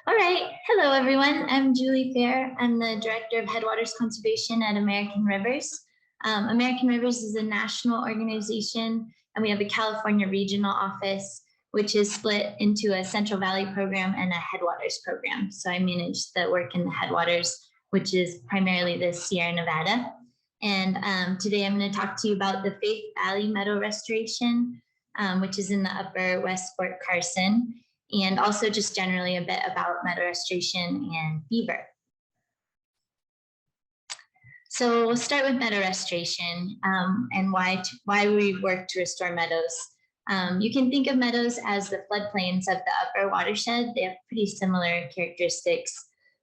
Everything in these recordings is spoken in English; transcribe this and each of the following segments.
All right. Hello, everyone. I'm Julie Fair. I'm the Director of Headwaters Conservation at American Rivers. American Rivers is a national organization, and we have a California regional office, which is split into a Central Valley program and a Headwaters program. So I manage the work in the Headwaters, which is primarily the Sierra Nevada. And today I'm going to talk to you about the Faith Valley Meadow Restoration, which is in the upper West Fort Carson, and also just generally a bit about meadow restoration and beaver. So we'll start with meadow restoration and why we work to restore meadows. You can think of meadows as the floodplains of the upper watershed. They have pretty similar characteristics.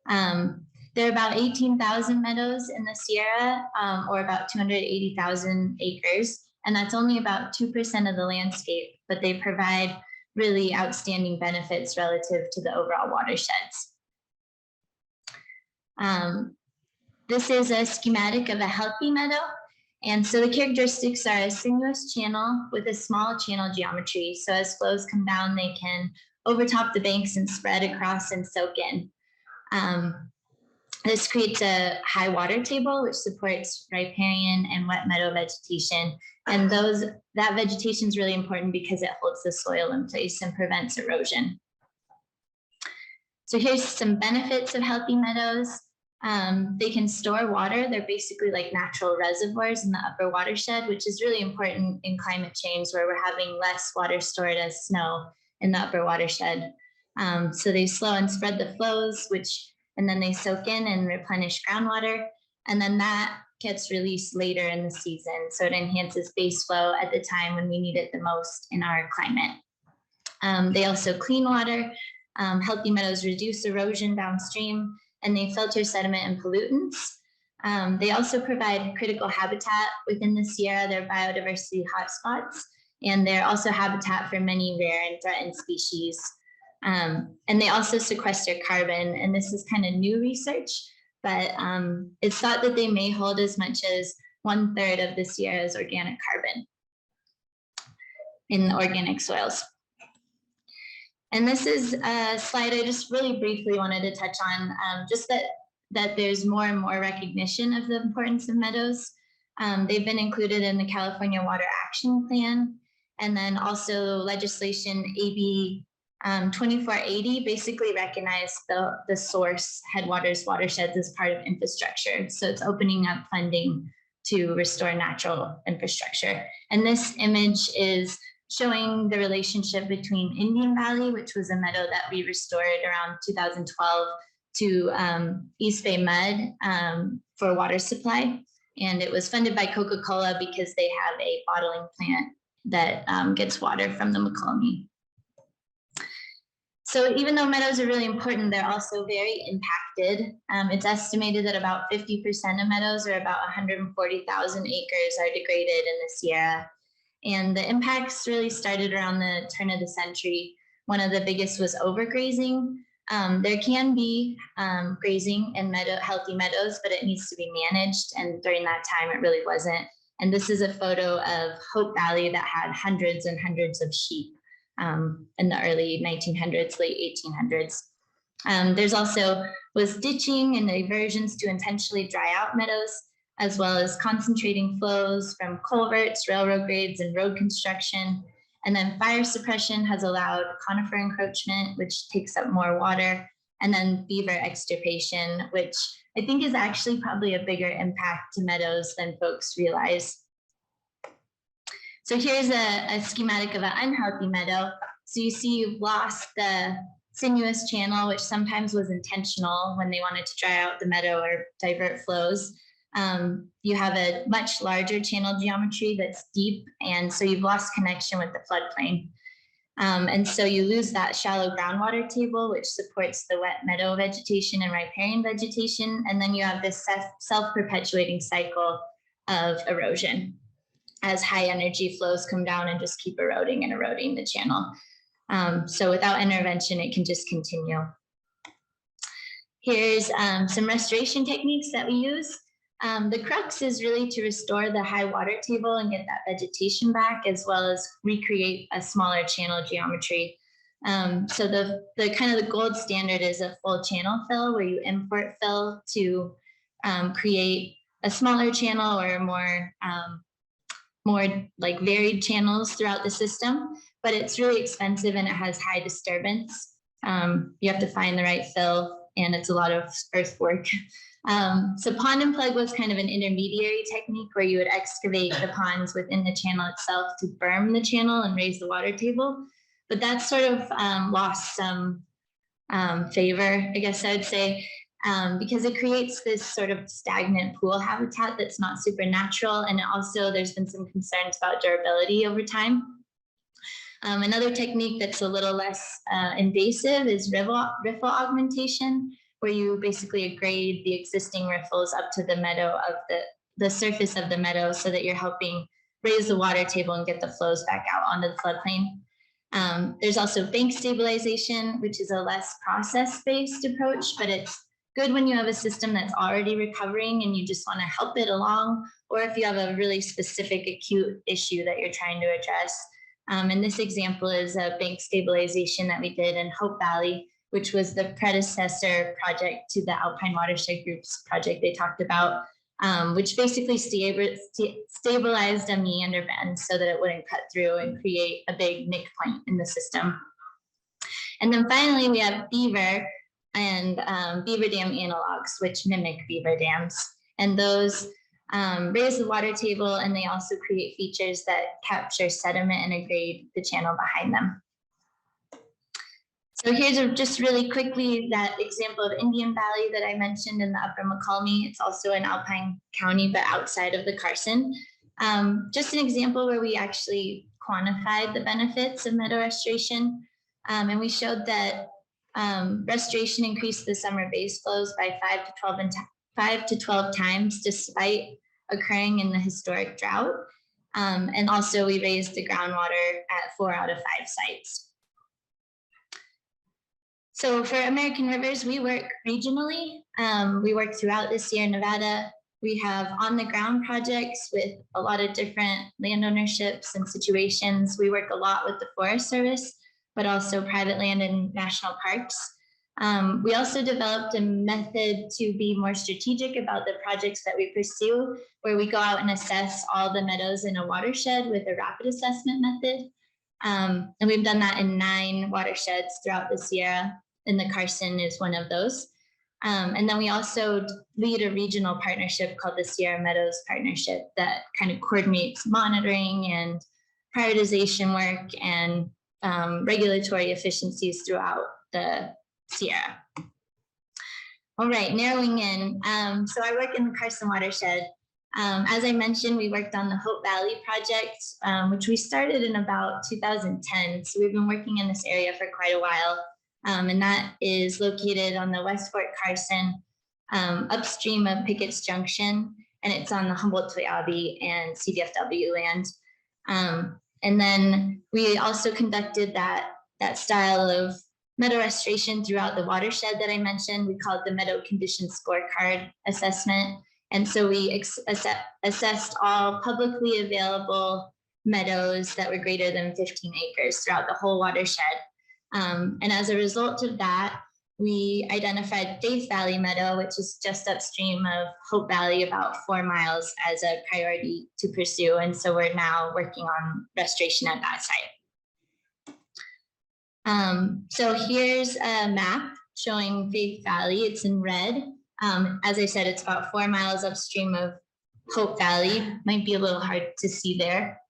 There are about 18,000 meadows in the Sierra, or about 280,000 acres, and that's only about 2% of the landscape, but they provide really outstanding benefits relative to the overall watersheds. This is a schematic of a healthy meadow. And so the characteristics are a sinuous channel with a small channel geometry. So as flows come down, they can overtop the banks and spread across and soak in. This creates a high water table, which supports riparian and wet meadow vegetation. And that vegetation is really important because it holds the soil in place and prevents erosion. So here's some benefits of healthy meadows. They can store water. They're basically like natural reservoirs in the upper watershed, which is really important in climate change where we're having less water stored as snow in the upper watershed. So they slow and spread the flows, and then they soak in and replenish groundwater. And then that gets released later in the season. So it enhances base flow at the time when we need it the most in our climate. They also clean water. Healthy meadows reduce erosion downstream, and they filter sediment and pollutants. They also provide critical habitat within the Sierra. They're biodiversity hotspots, and they're also habitat for many rare and threatened species. And they also sequester carbon, and this is kind of new research, but it's thought that they may hold as much as 1/3 of the Sierra's organic carbon in organic soils. And this is a slide I just really briefly wanted to touch on, just that there's more and more recognition of the importance of meadows. They've been included in the California Water Action Plan, and then also legislation AB 2480 basically recognized the source Headwaters watersheds as part of infrastructure. So it's opening up funding to restore natural infrastructure. And this image is showing the relationship between Indian Valley, which was a meadow that we restored around 2012, to East Bay Mud for water supply. And it was funded by Coca-Cola because they have a bottling plant that gets water from the McCollum. So even though meadows are really important, they're also very impacted. It's estimated that about 50% of meadows, or about 140,000 acres, are degraded in the Sierra. And the impacts really started around the turn of the century. One of the biggest was overgrazing. There can be grazing in healthy meadows, but it needs to be managed. And during that time, it really wasn't. And this is a photo of Hope Valley that had hundreds and hundreds of sheep in the early 1900s, late 1800s. There's also was ditching and diversions to intentionally dry out meadows, as well as concentrating flows from culverts, railroad grades, and road construction. And then fire suppression has allowed conifer encroachment, which takes up more water, and then beaver extirpation, which I think is actually probably a bigger impact to meadows than folks realize. So here's a schematic of an unhealthy meadow. So you see you've lost the sinuous channel, which sometimes was intentional when they wanted to dry out the meadow or divert flows. You have a much larger channel geometry that's deep, and so you've lost connection with the floodplain. And so you lose that shallow groundwater table, which supports the wet meadow vegetation and riparian vegetation, and then you have this self-perpetuating cycle of erosion as high energy flows come down and just keep eroding and eroding the channel. So without intervention, it can just continue. Here's some restoration techniques that we use. The crux is really to restore the high water table and get that vegetation back, as well as recreate a smaller channel geometry. So the kind of the gold standard is a full channel fill, where you import fill to create a smaller channel or more like varied channels throughout the system, but it's really expensive and it has high disturbance. You have to find the right fill, and it's a lot of earthwork. So pond and plug was kind of an intermediary technique where you would excavate the ponds within the channel itself to berm the channel and raise the water table. But that's sort of lost some favor, I guess I would say, because it creates this sort of stagnant pool habitat that's not super natural. And also there's been some concerns about durability over time. Another technique that's a little less invasive is riffle augmentation, where you basically grade the existing riffles up to the meadow of the surface of the meadow, so that you're helping raise the water table and get the flows back out onto the floodplain. There's also bank stabilization, which is a less process-based approach, but it's good when you have a system that's already recovering and you just want to help it along, or if you have a really specific acute issue that you're trying to address. And this example is a bank stabilization that we did in Hope Valley, which was the predecessor project to the Alpine Watershed Group's project they talked about, which basically stabilized a meander bend so that it wouldn't cut through and create a big nick point in the system. And then finally, we have Beaver and Beaver Dam Analogs, which mimic beaver dams. And those raise the water table, and they also create features that capture sediment and grade the channel behind them. So here's just really quickly that example of Indian Valley that I mentioned in the Upper McCalmy. It's also in Alpine County, but outside of the Carson. Just an example where we actually quantified the benefits of meadow restoration. And we showed that restoration increased the summer base flows by 5 to 12 times, despite occurring in the historic drought. And also we raised the groundwater at 4 out of 5 sites. So for American Rivers, we work regionally. We work throughout the Sierra Nevada. We have on-the-ground projects with a lot of different land ownerships and situations. We work a lot with the Forest Service, but also private land and national parks. We also developed a method to be more strategic about the projects that we pursue, where we go out and assess all the meadows in a watershed with a rapid assessment method. And we've done that in 9 watersheds throughout the Sierra, and the Carson is one of those. And then we also lead a regional partnership called the Sierra Meadows Partnership that kind of coordinates monitoring and prioritization work and regulatory efficiencies throughout the Sierra. All right, narrowing in. So I work in the Carson watershed. As I mentioned, we worked on the Hope Valley project, which we started in about 2010. So we've been working in this area for quite a while. And that is located on the West Fort Carson, upstream of Pickett's Junction, and it's on the Humboldt-Toyabe and CDFW land. And then we also conducted that style of meadow restoration throughout the watershed that I mentioned. We called the Meadow Condition Scorecard Assessment. And so we assessed all publicly available meadows that were greater than 15 acres throughout the whole watershed. And as a result of that, we identified Faith Valley Meadow, which is just upstream of Hope Valley, about 4 miles, as a priority to pursue. And so we're now working on restoration at that site. So here's a map showing Faith Valley. It's in red. As I said, it's about 4 miles upstream of Hope Valley. Might be a little hard to see there.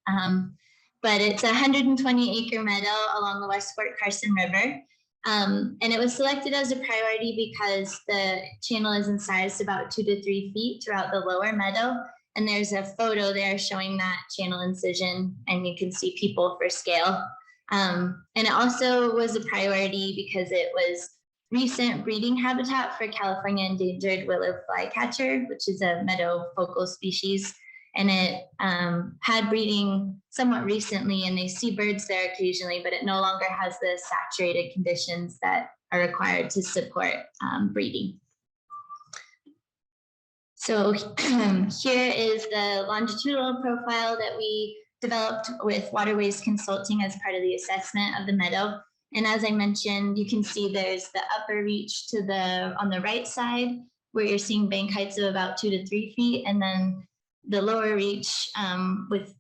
But it's a 120-acre meadow along the West Fort Carson River. And it was selected as a priority because the channel is incised about 2 to 3 feet throughout the lower meadow. And there's a photo there showing that channel incision, and you can see people for scale. And it also was a priority because it was recent breeding habitat for California endangered willow flycatcher, which is a meadow focal species. And it had breeding somewhat recently, and they see birds there occasionally, but it no longer has the saturated conditions that are required to support breeding. So here is the longitudinal profile that we developed with Waterways Consulting as part of the assessment of the meadow. And as I mentioned, you can see there's the upper reach on the right side, where you're seeing bank heights of about 2 to 3 feet, and then the lower reach with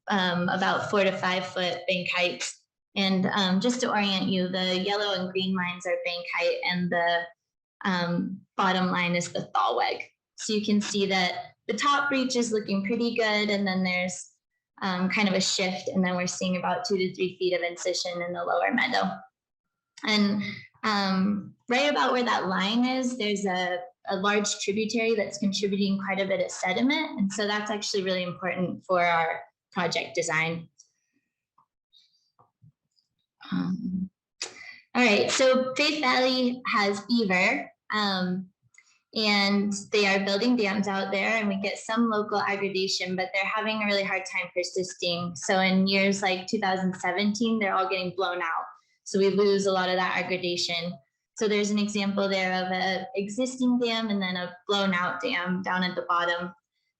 about 4 to 5 foot bank heights. And just to orient you, the yellow and green lines are bank height, and the bottom line is the thaw weg. So you can see that the top reach is looking pretty good, and then there's kind of a shift, and then we're seeing about 2 to 3 feet of incision in the lower meadow. And right about where that line is, there's a large tributary that's contributing quite a bit of sediment, and so that's actually really important for our project design. All right, so Faith Valley has beaver, and they are building dams out there, and we get some local aggregation, but they're having a really hard time persisting. So in years like 2017, they're all getting blown out. So we lose a lot of that aggregation. So there's an example there of an existing dam and then a blown out dam down at the bottom.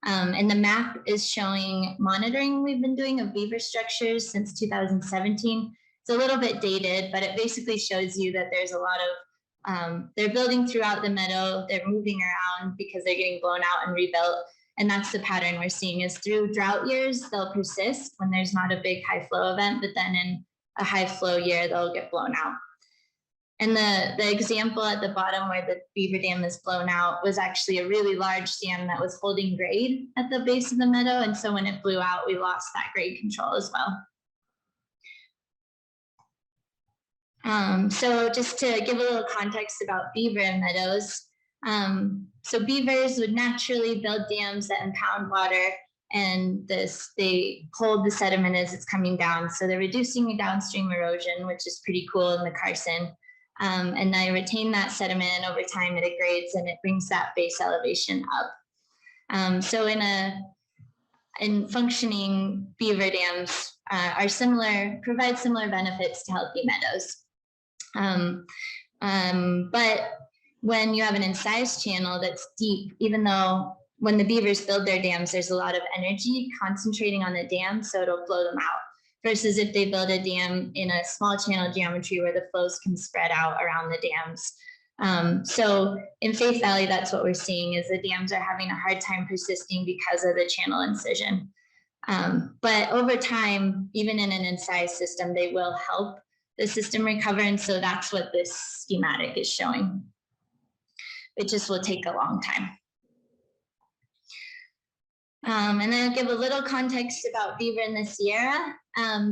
And the map is showing monitoring we've been doing of beaver structures since 2017. It's a little bit dated, but it basically shows you that there's a lot of, they're building throughout the meadow, they're moving around because they're getting blown out and rebuilt. And that's the pattern we're seeing is through drought years, they'll persist when there's not a big high flow event, but then in a high flow year, they'll get blown out. And the example at the bottom where the beaver dam is blown out was actually a really large dam that was holding grade at the base of the meadow. And so when it blew out, we lost that grade control as well. So just to give a little context about beaver and meadows. So beavers would naturally build dams that impound water, and they hold the sediment as it's coming down. So they're reducing the downstream erosion, which is pretty cool in the Carson. And they retain that sediment, and over time it degrades and it brings that base elevation up. So in functioning beaver dams provide similar benefits to healthy meadows. But when you have an incised channel that's deep, even though when the beavers build their dams, there's a lot of energy concentrating on the dam, so it'll blow them out. Versus if they build a dam in a small channel geometry where the flows can spread out around the dams. So in Faith Valley, that's what we're seeing is the dams are having a hard time persisting because of the channel incision. But over time, even in an incised system, they will help the system recover. And so that's what this schematic is showing. It just will take a long time. And then I'll give a little context about beaver in the Sierra.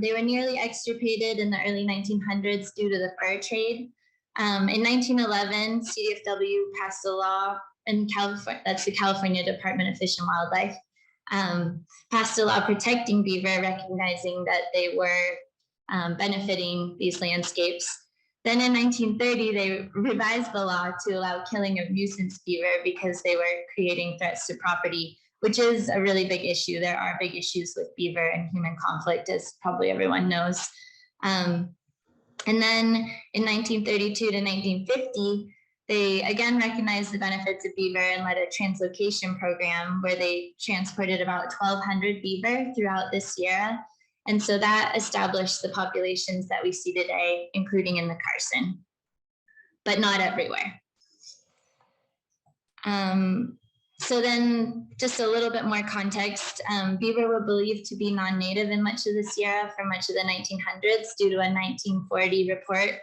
They were nearly extirpated in the early 1900s due to the fur trade. In 1911, CDFW passed a law in California, that's the California Department of Fish and Wildlife, passed a law protecting beaver, recognizing that they were benefiting these landscapes. Then in 1930, they revised the law to allow killing of nuisance beaver because they were creating threats to property, which is a really big issue. There are big issues with beaver and human conflict, as probably everyone knows. And then in 1932 to 1950, they again recognized the benefits of beaver and led a translocation program where they transported about 1,200 beaver throughout the Sierra. And so that established the populations that we see today, including in the Carson, but not everywhere. So then just a little bit more context, beaver were believed to be non-native in much of the Sierra for much of the 1900s due to a 1940 report.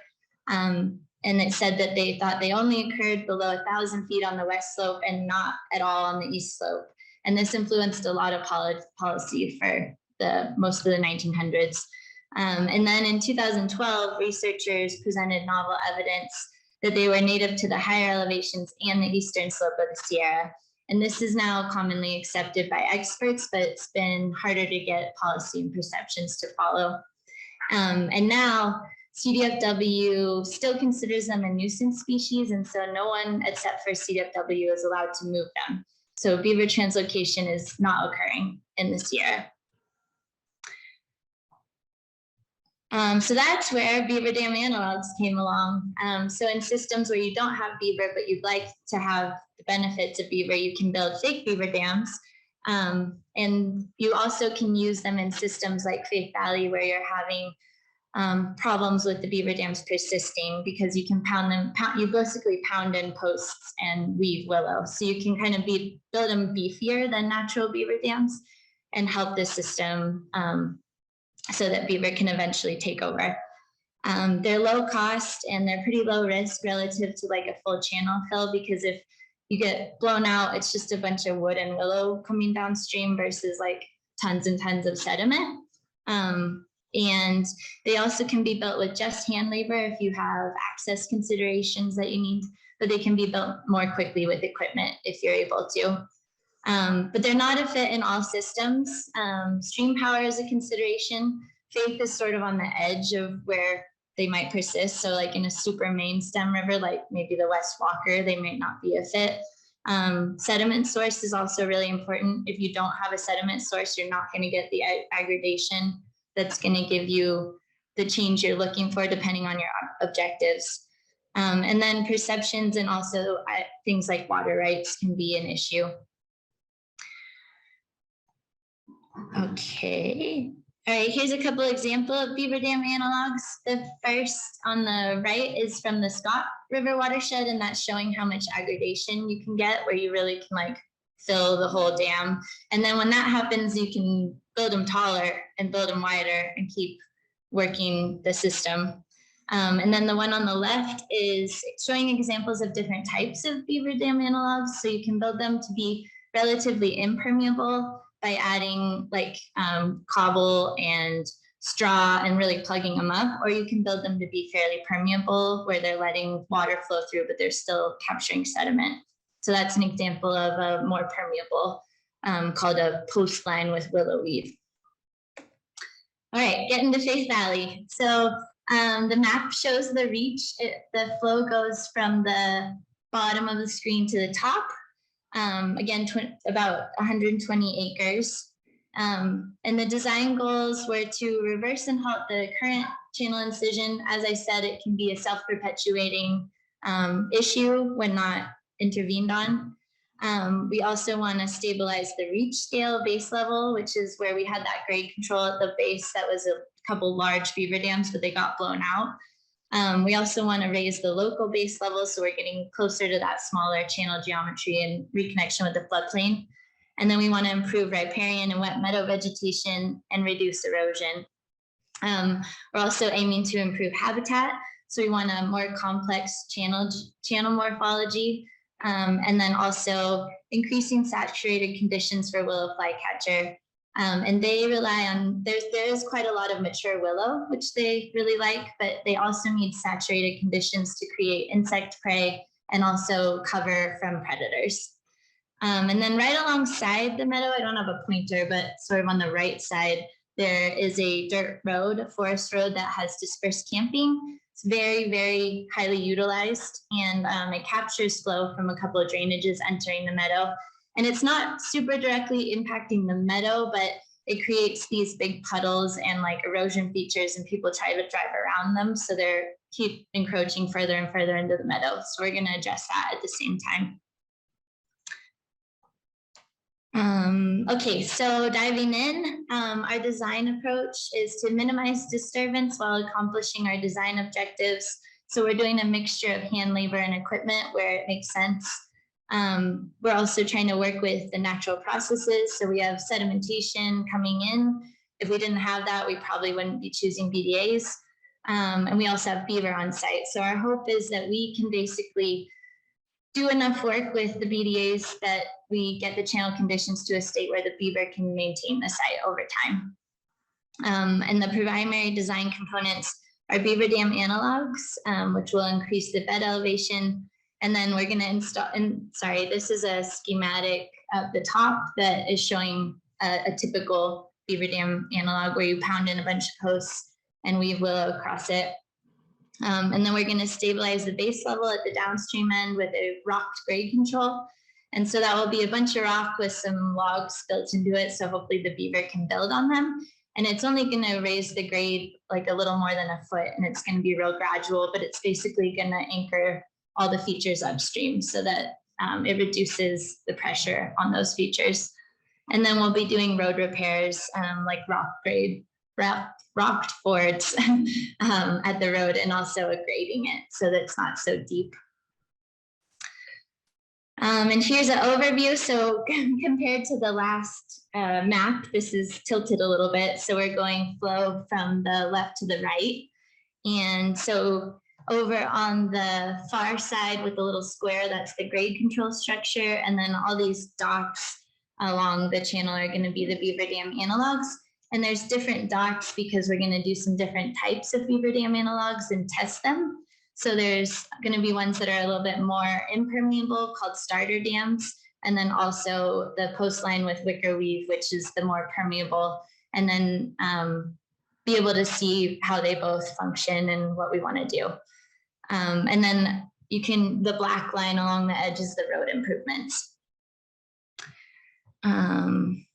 And it said that they thought they only occurred below 1,000 feet on the west slope and not at all on the east slope. And this influenced a lot of policy for most of the 1900s. And then in 2012, researchers presented novel evidence that they were native to the higher elevations and the eastern slope of the Sierra. And this is now commonly accepted by experts, but it's been harder to get policy and perceptions to follow. And now CDFW still considers them a nuisance species, and so no one except for CDFW is allowed to move them. So beaver translocation is not occurring in the Sierra. So that's where Beaver Dam Analogs came along. So in systems where you don't have beaver, but you'd like to have the benefits of beaver, you can build fake beaver dams. And you also can use them in systems like Faith Valley, where you're having problems with the beaver dams persisting, because you can you basically pound in posts and weave willow. So you can kind of build them beefier than natural beaver dams and help the system so that beaver can eventually take over. They're low cost and they're pretty low risk relative to like a full channel fill, because if you get blown out, it's just a bunch of wood and willow coming downstream versus like tons and tons of sediment. And they also can be built with just hand labor if you have access considerations that you need, but they can be built more quickly with equipment if you're able to. But they're not a fit in all systems. Stream power is a consideration. Faith is sort of on the edge of where they might persist. So like in a super main stem river, like maybe the West Walker, they may not be a fit. Sediment source is also really important. If you don't have a sediment source, you're not going to get the aggregation that's going to give you the change you're looking for depending on your objectives. And then perceptions and also things like water rights can be an issue. Okay. All right, here's a couple examples of beaver dam analogs. The first on the right is from the Scott River watershed, and that's showing how much aggregation you can get, where you really can like fill the whole dam. And then when that happens, you can build them taller and build them wider and keep working the system. And then the one on the left is showing examples of different types of beaver dam analogs. So you can build them to be relatively impermeable by adding like cobble and straw and really plugging them up, or you can build them to be fairly permeable where they're letting water flow through, but they're still capturing sediment. So that's an example of a more permeable called a post line with willow weave. All right, getting to Faith Valley. So the map shows the reach. The flow goes from the bottom of the screen to the top. Again, about 120 acres. And the design goals were to reverse and halt the current channel incision. As I said, it can be a self-perpetuating issue when not intervened on. We also want to stabilize the reach scale base level, which is where we had that grade control at the base. That was a couple large beaver dams, but they got blown out. We also want to raise the local base level, so we're getting closer to that smaller channel geometry and reconnection with the floodplain. And then we want to improve riparian and wet meadow vegetation and reduce erosion. We're also aiming to improve habitat, so we want a more complex channel morphology, and then also increasing saturated conditions for willow flycatcher. And they rely on, there is quite a lot of mature willow, which they really like, but they also need saturated conditions to create insect prey and also cover from predators. And then right alongside the meadow, I don't have a pointer, but sort of on the right side, there is a dirt road, a forest road that has dispersed camping. It's very, very highly utilized, and it captures flow from a couple of drainages entering the meadow. And it's not super directly impacting the meadow, but it creates these big puddles and like erosion features, and people try to drive around them. So they're keep encroaching further and further into the meadow. So we're going to address that at the same time. Okay, so diving in, our design approach is to minimize disturbance while accomplishing our design objectives. So we're doing a mixture of hand labor and equipment where it makes sense. We're also trying to work with the natural processes. So we have sedimentation coming in. If we didn't have that, we probably wouldn't be choosing BDAs. And we also have beaver on site. So our hope is that we can basically do enough work with the BDAs that we get the channel conditions to a state where the beaver can maintain the site over time. And the primary design components are beaver dam analogs, which will increase the bed elevation. And then we're going to install, and sorry, this is a schematic at the top that is showing a typical beaver dam analog where you pound in a bunch of posts and weave willow across it. And then we're going to stabilize the base level at the downstream end with a rocked grade control. And so that will be a bunch of rock with some logs built into it. So hopefully the beaver can build on them. And it's only going to raise the grade like a little more than a foot, and it's going to be real gradual, but it's basically going to anchor all the features upstream so that it reduces the pressure on those features. And then we'll be doing road repairs like rock grade rocked boards at the road, and also grading it so that it's not so deep. And here's an overview. So compared to the last map, this is tilted a little bit. So we're going flow from the left to the right. And so over on the far side with the little square, that's the grade control structure. And then all these docks along the channel are going to be the Beaver Dam Analogs. And there's different docks because we're going to do some different types of Beaver Dam Analogs and test them. So there's going to be ones that are a little bit more impermeable called starter dams. And then also the post line with wicker weave, which is the more permeable. And then be able to see how they both function and what we want to do. And then the black line along the edge is the road improvements. And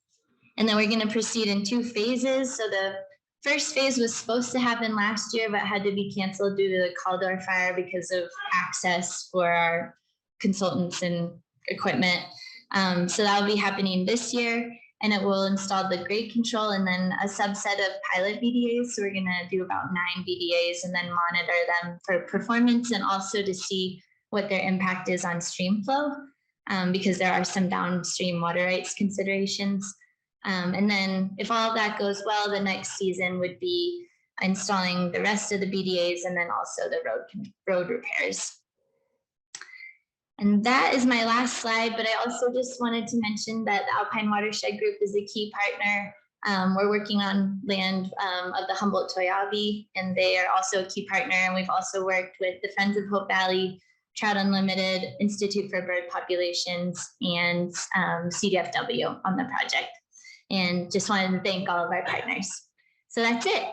then we're going to proceed in 2 phases. So the first phase was supposed to happen last year, but had to be canceled due to the Caldor fire because of access for our consultants and equipment. So that will be happening this year, and it will install the grade control and then a subset of pilot BDAs. So we're going to do about 9 BDAs and then monitor them for performance and also to see what their impact is on stream flow, because there are some downstream water rights considerations. And then if all of that goes well, the next season would be installing the rest of the BDAs and then also the road repairs. And that is my last slide, but I also just wanted to mention that the Alpine Watershed Group is a key partner. We're working on land of the Humboldt-Toyabe, and they are also a key partner. And we've also worked with the Friends of Hope Valley, Trout Unlimited, Institute for Bird Populations, and CDFW on the project. And just wanted to thank all of our partners. So that's it.